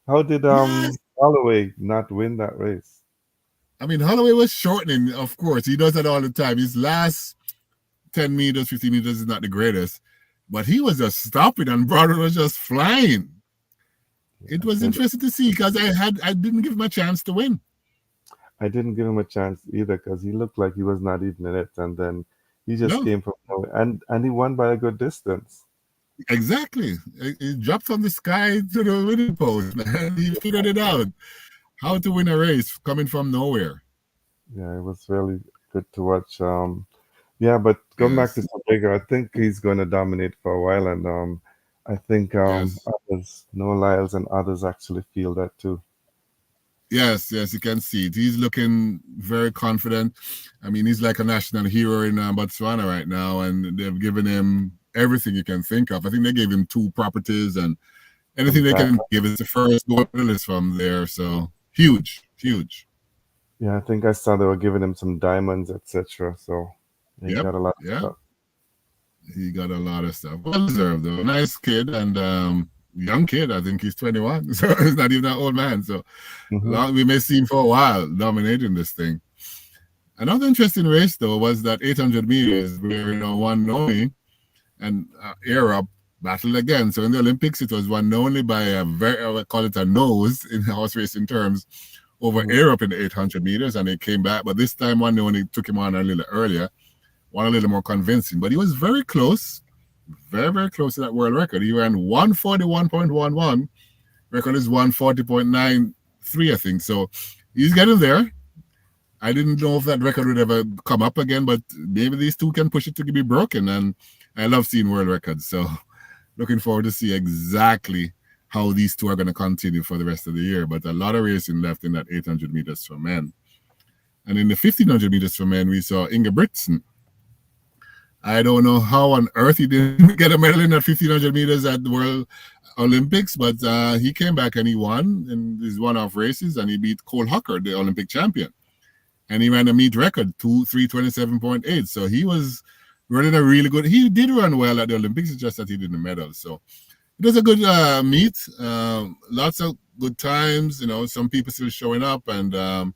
How did yes. Holloway not win that race? I mean, Holloway was shortening, of course. He does that all the time. His last 10 meters, 15 meters is not the greatest, but he was just stopping and Broadway was just flying. It was And interesting to see because I didn't give him a chance to win. I didn't give him a chance either because he looked like he was not even in it, and then he just No, came from nowhere, and he won by a good distance. exactly. He dropped from the sky to the winning post, man. He figured it out. How to win a race coming from nowhere. Yeah, it was really good to watch. Yeah, but going back to Yes. Tobago, I think he's going to dominate for a while, and I think Yes. others, Noah Lyles and others, actually feel that too. Yes, yes, you can see it. He's looking very confident. I mean, he's like a national hero in Botswana right now, and they've given him everything you can think of. I think they gave him 2 properties, and anything Some they time. can give is the first gold medalist from there. So huge, huge. Yeah, I think I saw they were giving him some diamonds, etc. So he Yep, got a lot of yeah, stuff. he got a lot of stuff. Well deserved though. Nice kid and young kid. I think he's 21, so he's not even an old man. So Hmm. we may see him for a while dominating this thing. Another interesting race though was that 800 meters where one Nomi and Arab battled again. So in the Olympics, it was one only by a very, I would call it a nose in horse racing terms, over Hmm. Europe in the 800 meters, and they came back. But this time, one only took him on a little earlier, one a little more convincing. But he was very close, very, very close to that world record. He ran 141.11. Record is 140.93, I think. So he's getting there. I didn't know if that record would ever come up again, but maybe these two can push it to be broken. And I love seeing world records. So looking forward to see exactly how these two are going to continue for the rest of the year. But a lot of racing left in that 800 meters for men. And in the 1500 meters for men, we saw Ingebrigtsen. I don't know how on earth he didn't get a medal in that 1500 meters at the World Olympics, but he came back and he won in his one-off races, and he beat Cole Hucker, the Olympic champion. And he ran a meet record, 3:27.8. So he was running a really good. He did run well at the Olympics, it's just that he didn't medal. So it was a good meet. Lots of good times. Some people still showing up, and it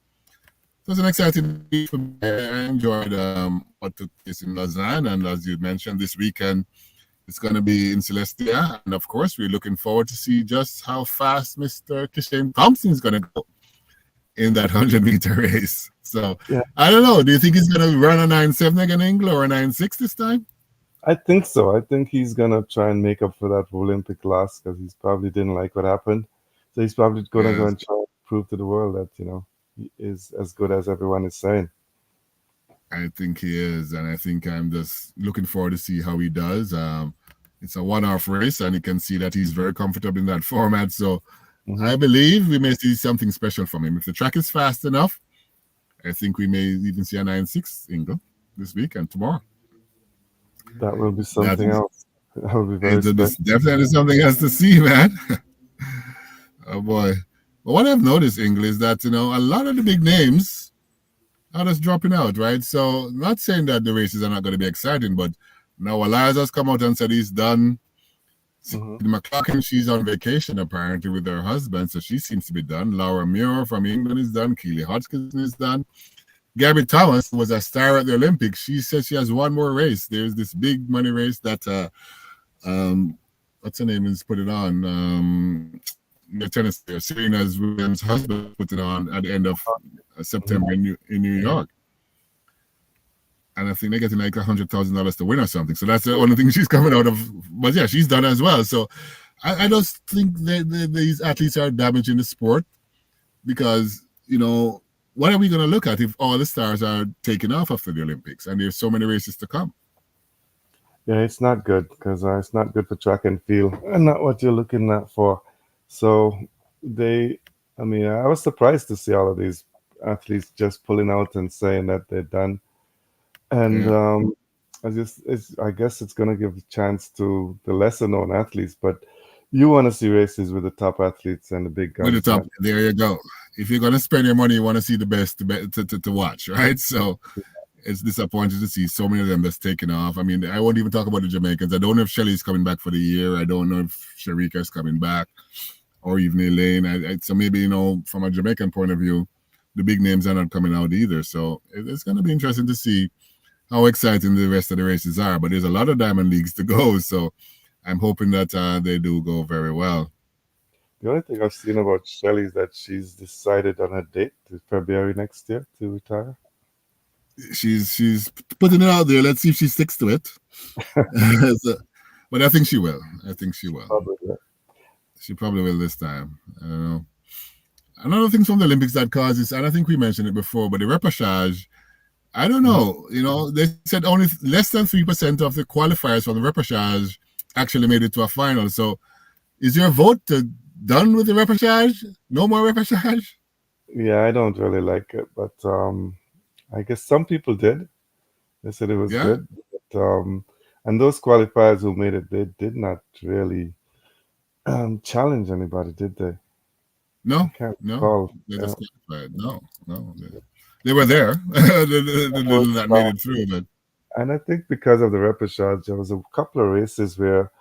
was an exciting meet for me. I enjoyed what took place in Lausanne, and as you mentioned, this weekend it's going to be in Celestia, and of course, we're looking forward to see just how fast Mr. Kishane Thompson is going to go in that 100-meter race. So Yeah, I don't know. Do you think he's going to run a 9.7 again, Ingle, or a 9.6 this time? I think so. I think he's gonna try and make up for that Olympic loss because he's probably didn't like what happened. So he's probably gonna go Yes, and try and prove to the world that he is as good as everyone is saying. I think he is, and I think I'm just looking forward to see how he does. It's a one-off race, and you can see that he's very comfortable in that format. So Hmm. I believe we may see something special from him. If the track is fast enough, I think we may even see a 9.6 Ingle this week and tomorrow. That will be That something is, else. That will be very it's special. definitely something else to see, man. Oh boy. But what I've noticed, Ingle, is that a lot of the big names are just dropping out, right? So not saying that the races are not going to be exciting, but now Eliza's come out and said he's done. Hmm. McLaughlin, she's on vacation apparently with her husband, so she seems to be done. Laura Muir from England is done. Keely Hodgkinson is done. Gabby Thomas was a star at the Olympics. She says she has one more race. There's this big money race that what's her name is put it on. your tennis player, Serena's Williams' husband, put it on at the end of Mhm. September in New York. And I think they're getting like $100,000 to win or something. So that's the only thing she's coming out of. But yeah, she's done as well. So I just think that these athletes are damaging the sport because, what are we going to look at if all the stars are taken off after the Olympics and there's so many races to come? Yeah, it's not good because it's not good for track and field and not what you're looking at for. So they, I mean, I was surprised to see all of these athletes just pulling out and saying that they're done. And Yeah. I guess it's going to give a chance to the lesser known athletes, but you want to see races with the top athletes and the big With the guns. top, there you go. If you're going to spend your money, you want to see the best to watch, right? So it's disappointing to see so many of them that's taken off. I mean, I won't even talk about the Jamaicans. I don't know if Shelly's coming back for the year. I don't know if Sharika's coming back or even Elaine. So maybe, from a Jamaican point of view, the big names are not coming out either. So it's going to be interesting to see how exciting the rest of the races are. But there's a lot of diamond leagues to go. So I'm hoping that they do go very well. The only thing I've seen about Shelly is that she's decided on a date to February next year to retire. She's putting it out there. Let's see if she sticks to it. So, but I think she will. I think she will. Probably, yeah. She probably will this time. I don't know. Another thing from the Olympics that causes, and I think we mentioned it before, but the repechage, I don't Mhm. know. They said only less than 3% of the qualifiers from the repechage actually made it to a final. So is your vote done with the repechage? No more repechage? Yeah, I don't really like it, but I guess some people did. They said it was Yeah? good. But, and those qualifiers who made it, they did not really challenge anybody, did they? I No, can't no. recall. They Yeah. just qualified. No, no. They were there. The It was, little that made it through, but and I think because of the repechage, there was a couple of races where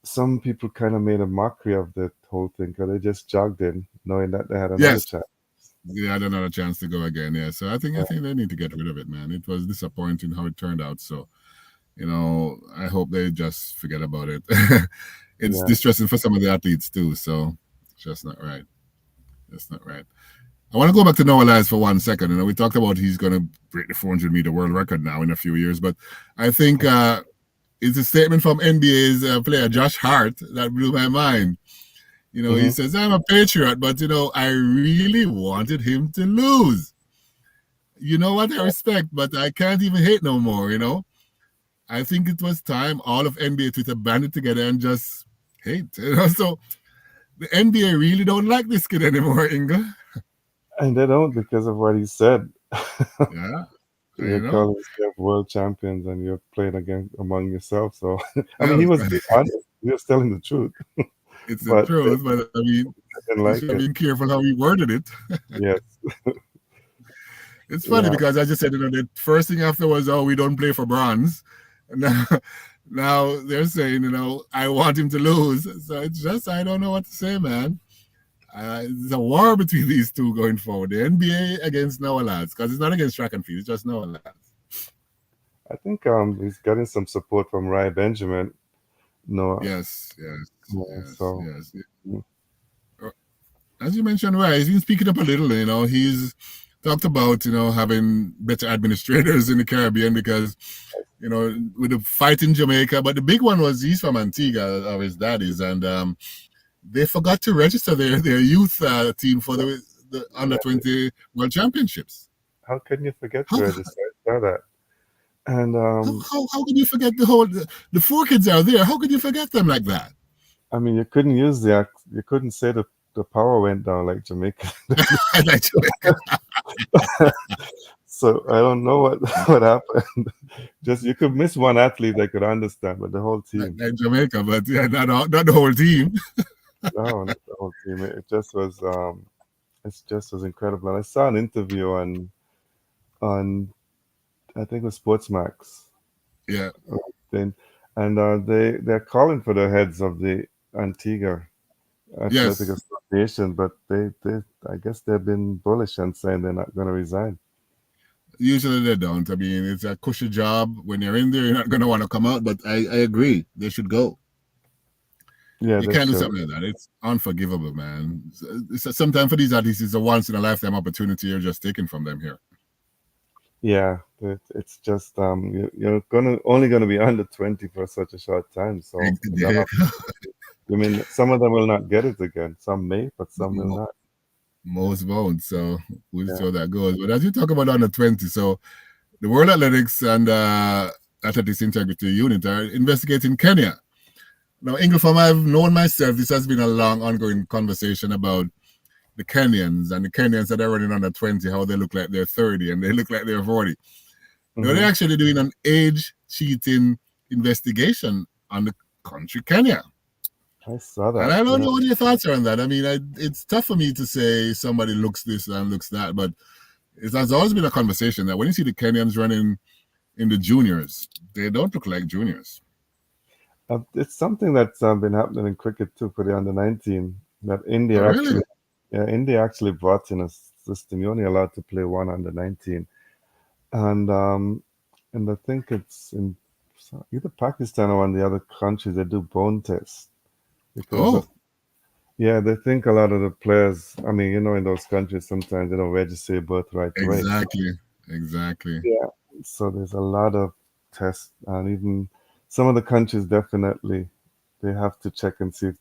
some people kind of made a mockery of the whole thing because they just jogged in, knowing that they had another yes, chance. they had another chance to go again. Yeah, so I Yeah, think they need to get rid of it, man. It was disappointing how it turned out. So I hope they just forget about it. It's yeah. distressing for some of the athletes too. So it's just not right. That's not right. I want to go back to Noah Lyles for 1 second. We talked about he's going to break the 400-meter world record now in a few years, but I think it's a statement from NBA's player Josh Hart that blew my mind. He Hmm. says, I'm a patriot, but, I really wanted him to lose. You know what? I respect, but I can't even hate no more. I think it was time all of NBA Twitter banded together and just hate. So the NBA really don't like this kid anymore, Ingle. And they don't because of what he said. Yeah, I You're know. calling yourself world champions and you're playing against among yourself. So, I mean, Well, he was being honest. He was telling the truth, it's the but they truth, but I mean, didn't he like should have it. been careful how he worded it. Yes. It's funny Yeah. because I just said, the first thing after was, oh, we don't play for bronze. Now, now they're saying, I want him to lose. So it's just, I don't know what to say, man. There's a war between these two going forward. The NBA against Noah Lads, because it's not against track and field, it's just Noah Lads. I think he's getting some support from Ryan Benjamin. No, Yes, yes, yeah, yes, so yes. mm, As you mentioned, right, he's been speaking up a little. He's talked about having better administrators in the Caribbean because with the fight in Jamaica. But the big one was he's from Antigua, or his dad is, and they forgot to register their youth team for the under yeah, 20 World Championships. how can you forget to How register? I saw that. And how could you forget the four kids are there? How could you forget them like that? I mean, you couldn't use you couldn't say the power went down like Jamaica. like Jamaica, So I don't know what what happened. Just you could miss one athlete, I could understand, but the whole team, like Jamaica, but yeah, not the whole team. no, not the whole team. It just was, it just was incredible. And I saw an interview on I think it was Sportsmax Yeah. then, and they're calling for the heads of the Antigua Athletic Yes. Association, but they I guess they've been bullish and saying they're not going to resign. Usually they don't. I mean, it's a cushy job. When you're in there, you're not going to want to come out. But I agree. They should go. Yeah, You they can't do should. something like that. It's unforgivable, man. Sometimes for these athletes, it's a once in a lifetime opportunity you're just taking from them here. Yeah, it's just you're gonna only gonna be under 20 for such a short time. So a lot of, I mean, some of them will not get it again. Some may, but some will not. Most won't. So we'll see Yeah. how that goes. But as you talk about under 20, so the World Athletics and Athletics Integrity Unit are investigating Kenya. Now, Ingle, I've known myself, this has been a long, ongoing conversation about the Kenyans and the Kenyans that are running under 20, how they look like they're 30 and they look like they're 40. Now, they're Hmm. actually doing an age cheating investigation on the country Kenya. I saw And that. I don't Yeah. know what your thoughts are on that. I mean, it's tough for me to say somebody looks this and looks that, but it has always been a conversation that when you see the Kenyans running in the juniors, they don't look like juniors. It's something that's been happening in cricket too for the under 19. That Oh, India really? actually, yeah, India actually brought in a system. You're only allowed to play one under 19, and I think it's in either Pakistan or one of the other countries they do bone tests because Oh, yeah, they think a lot of the players. I mean, in those countries sometimes they don't register your birth right away. So exactly. Exactly. yeah, so there's a lot of tests, and even some of the countries definitely they have to check and see if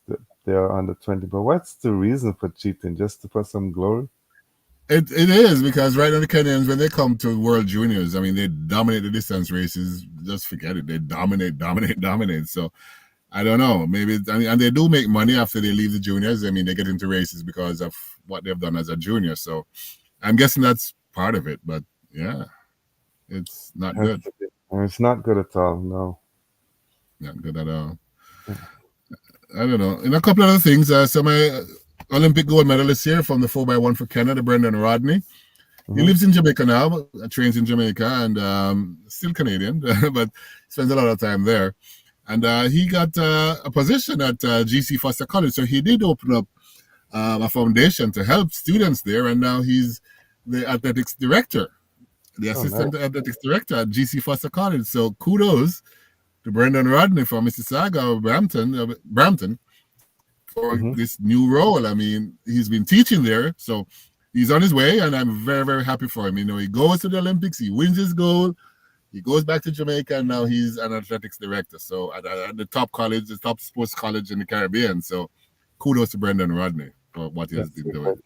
they are under 20. But what's the reason for cheating? Just for some glory? It is because right now the Kenyans, when they come to World Juniors, I mean, they dominate the distance races. Just forget it. They dominate, dominate, dominate. So I don't know. Maybe, I mean, and they do make money after they leave the juniors. I mean, they get into races because of what they've done as a junior. So I'm guessing that's part of it. But yeah, it's not Has good. to be. And it's not good at all. No. Not good at all. I don't know. And a couple other things. So my Olympic gold medalist here from the 4x1 for Canada, Brendan Rodney. He Hmm. lives in Jamaica now, trains in Jamaica, and still Canadian, but spends a lot of time there. And he got a position at GC Foster College, so he did open up a foundation to help students there, and now he's the athletics director, the Oh, nice. assistant athletics director at GC Foster College. So kudos to Brendan Rodney from Mississauga or Brampton, for Hmm. this new role. I mean, he's been teaching there, so he's on his way, and I'm very, very happy for him. He goes to the Olympics, he wins his gold, he goes back to Jamaica, and now he's an athletics director. So at the top college, the top sports college in the Caribbean. So kudos to Brendan Rodney for what he has That's been super. doing.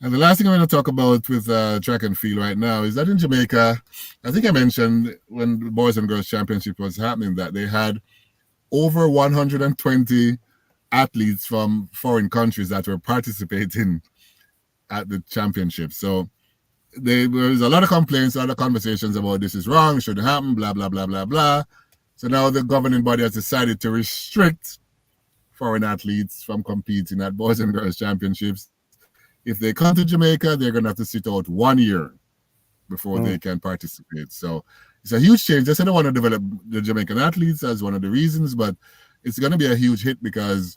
And the last thing I'm going to talk about with track and field right now is that in Jamaica, I think I mentioned when the Boys and Girls Championship was happening that they had over 120 athletes from foreign countries that were participating at the championship. So there was a lot of complaints, a lot of conversations about this is wrong, shouldn't happen, blah, blah, blah, blah, blah. So now the governing body has decided to restrict foreign athletes from competing at Boys and Girls Championships. If they come to Jamaica, they're going to have to sit out 1 year before Mm. they can participate. So it's a huge change. They said they want to develop the Jamaican athletes as one of the reasons, but it's going to be a huge hit because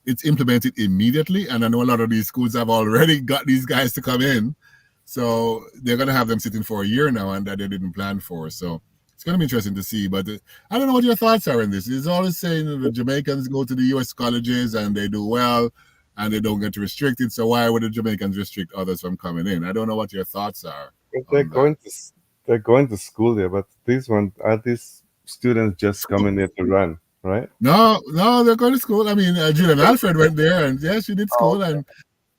it's implemented immediately. And I know a lot of these schools have already got these guys to come in. So they're going to have them sitting for a year now and that they didn't plan for. So it's going to be interesting to see. But I don't know what your thoughts are in this. It's always saying that the Jamaicans go to the U.S. colleges and they do well and they don't get restricted. So why would the Jamaicans restrict others from coming in? I don't know what your thoughts are But on that. they're going to school there, but these students just coming there to run, right? No, no, they're going to school. I mean, Julian Alfred went there and yeah, she did Oh, school and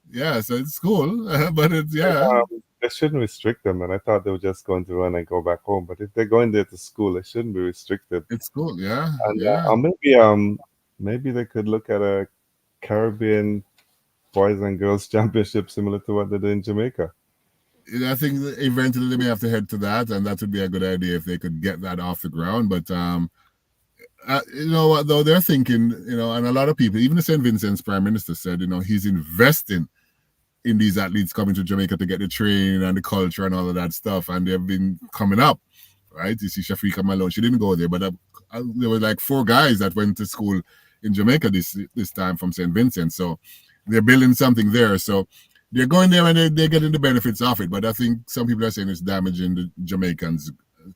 yeah, so it's school, but it's, then, yeah, they shouldn't restrict them, and I thought they were just going to run and go back home. But if they're going there to school, they shouldn't be restricted. it's school. Yeah, And yeah. maybe they could look at a Caribbean boys and girls championship similar to what they do in Jamaica. I think eventually they may have to head to that, and that would be a good idea if they could get that off the ground. But you know what, though, they're thinking, and a lot of people, even the St. Vincent's Prime Minister said, he's investing in these athletes coming to Jamaica to get the training and the culture and all of that stuff, and they've been coming up, right? You see Shafika Malone, she didn't go there, but there were like 4 guys that went to school in Jamaica this time from St. Vincent, so they're building something there. So they're going there and they're getting the benefits of it. But I think some people are saying it's damaging the Jamaicans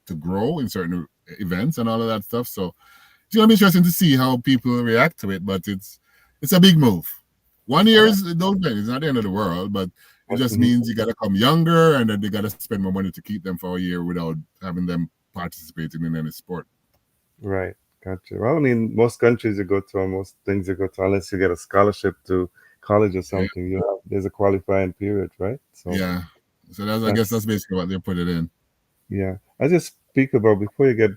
to grow in certain events and all of that stuff. So it's gonna be interesting to see how people react to it. But it's a big move. 1 year Oh, is don't think it's not the end of the world, but it just mhm. means you gotta come younger, and then they gotta spend more money to keep them for a year without having them participating in any sport. Right. Gotcha. Well, I mean, most countries you go to, or most things you go to, unless you get a scholarship to college or Yeah, something, there's a qualifying period, right? So yeah. So that's I guess that's that's basically what they put it in. yeah. I just speak about before you get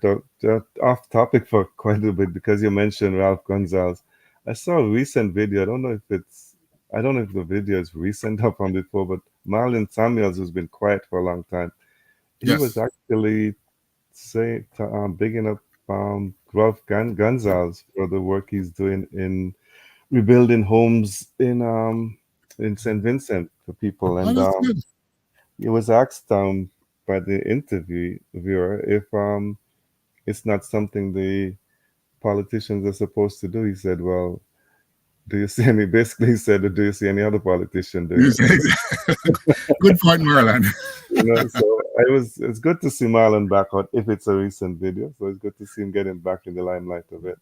off topic for quite a little bit because you mentioned Ralph Gonzalez. I saw a recent video. I don't know if the video is recent or from before, but Marlon Samuels, who's been quiet for a long time, he was Yes. actually bigging up Ralph Gonzalez for the work he's doing in rebuilding homes in St. Vincent for people. Oh, And that's good. he was asked by the interviewer if it's not something the politicians are supposed to do. He said, "Well, do you see any?" Basically, he said, "Do you see any other politician doing it?" Good point, Marlon. So it's good to see Marlon back out if it's a recent video. So it's good to see him getting back in the limelight of it.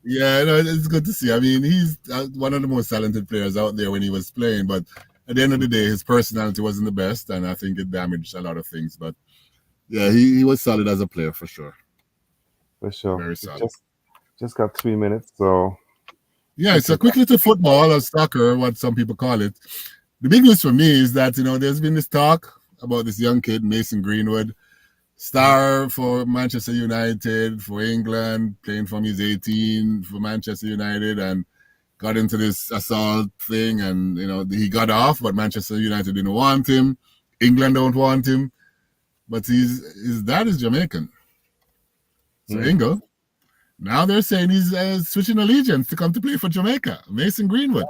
Yeah, no, it's good to see. I mean, he's one of the most talented players out there when he was playing, but at the end of the day, his personality wasn't the best, and I think it damaged a lot of things. But yeah, he was solid as a player for sure. For sure. Very We solid. just got 3 minutes, so Yeah, we so can. quickly to football or soccer, what some people call it. The big news for me is that, there's been this talk about this young kid, Mason Greenwood, Mhm. star for Manchester United, for England, playing from his 18 for Manchester United, and got into this assault thing, and he got off, but Manchester United didn't want him. England don't want him, but his dad is Jamaican, so Mm. Ingle. Now they're saying he's switching allegiance to come to play for Jamaica, Mason Greenwood.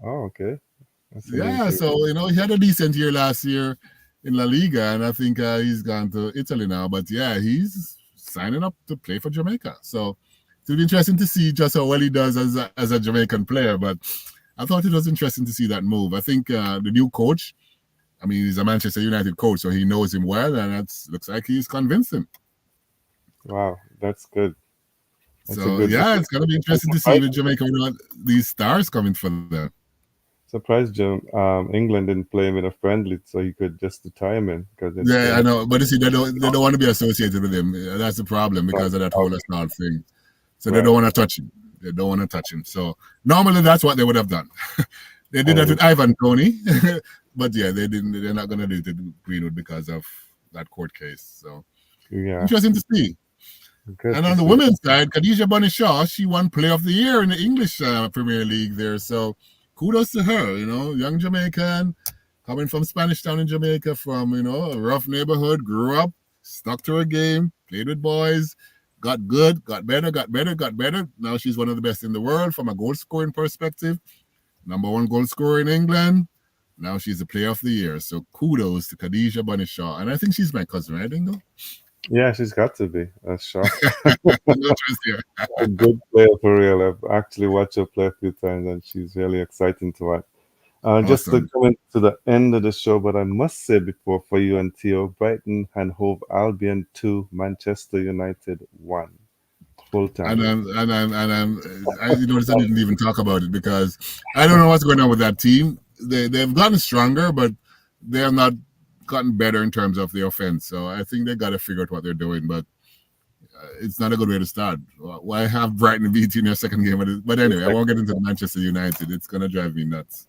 Oh, okay. That's an Yeah, interesting. so he had a decent year last year in La Liga, and I think he's gone to Italy now. But yeah, he's signing up to play for Jamaica. So it'll be interesting to see just how well he does as a Jamaican player. But I thought it was interesting to see that move. I think the new coach, I mean, he's a Manchester United coach, so he knows him well, and it looks like he's convincing. Wow, that's good. That's a So good. yeah, it's gonna be I'm interesting to see surprised. with Jamaica with these stars coming for them. Surprised England didn't play him in a friendly, so he could just tie him in because it's Yeah, I know, but you see, they don't want to be associated with him. That's the problem not because of that whole okay. assault thing. So they don't Right. want to touch him. They don't want to touch him. So normally that's what they would have done. They did that And with Ivan Tony, but yeah, they didn't. They're not going to do it to Greenwood because of that court case. So yeah, interesting to see. good And to on the see. women's side, Khadija Bunny Shaw, she won Player of the Year in the English Premier League there. So kudos to her. Young Jamaican coming from Spanish Town in Jamaica, from a rough neighborhood, grew up, stuck to her game, played with boys, got good, got better, got better, got better. Now she's one of the best in the world from a goal scoring perspective. Number one goal scorer in England. Now she's the Player of the Year. So kudos to Khadija Bunny Shaw. And I think she's my cousin, right, Ingle? Yeah, she's got to be. Shaw. No choice here. A good player for real. I've actually watched her play a few times, and she's really exciting to watch. Just to Awesome. come to the end of the show, but I must say before for you and Theo, Brighton and Hove Albion 2, Manchester United 1, full And time. you notice I didn't even talk about it because I don't know what's going on with that team. They've gotten stronger, but they have not gotten better in terms of the offense. So I think they got to figure out what they're doing. But it's not a good way to start. Why have Brighton beat you in your second game? But The anyway, I won't second, get into Manchester United. It's gonna drive me nuts.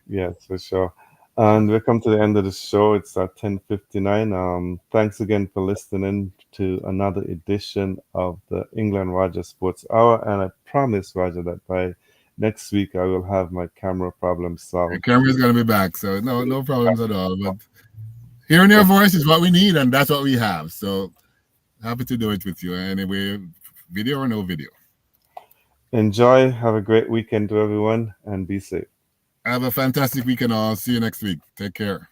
yes, for sure. And we come to the end of the show. It's at 10:59. Thanks again for listening to another edition of the England Roger Sports Hour. And I promise, Roger, that by next week I will have my camera problem The solved. camera's gonna be back, so no problems at all. But hearing your Just voice is what we need, and that's what we have. So happy to do it with you. Anyway, video or no video. enjoy. Have a great weekend to everyone and be safe. Have a fantastic weekend all. See you next week. Take care.